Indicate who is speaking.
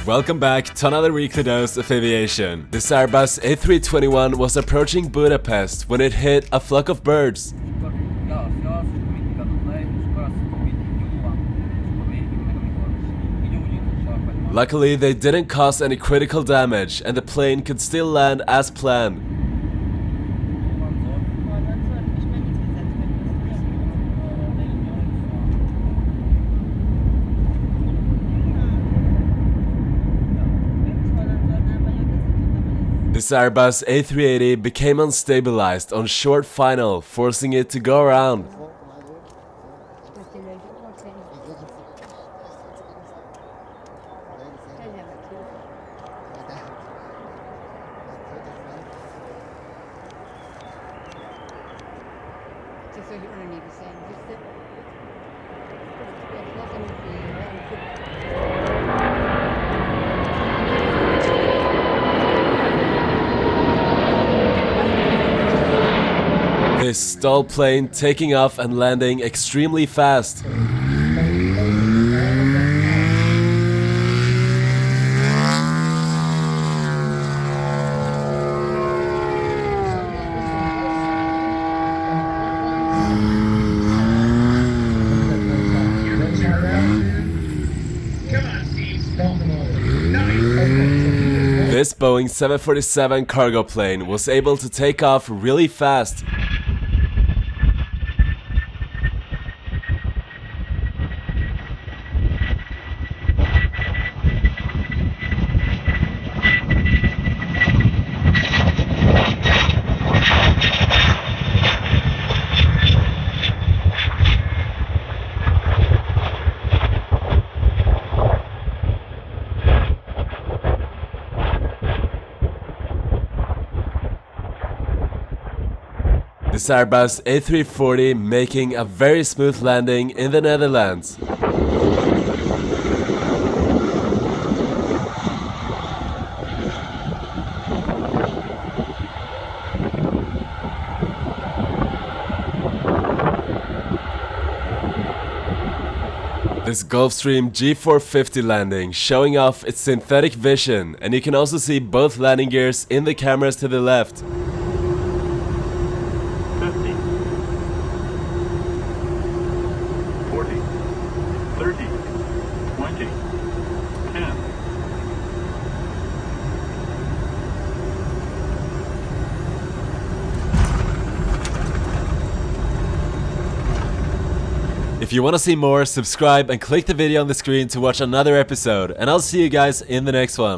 Speaker 1: Welcome back to another weekly dose of aviation. This Airbus A321 was approaching Budapest when it hit a flock of birds. Luckily, they didn't cause any critical damage and the plane could still land as planned. This Airbus A380 became unstabilized on short final, forcing it to go around. This stall plane taking off and landing extremely fast. This Boeing 747 cargo plane was able to take off really fast. This Airbus A340 making a very smooth landing in the Netherlands. This Gulfstream G450 landing showing off its synthetic vision, and you can also see both landing gears in the cameras to the left.
Speaker 2: 50, 40, 30, 20, 10.
Speaker 1: If you want to see more, subscribe and click the video on the screen to watch another episode, and I'll see you guys in the next one.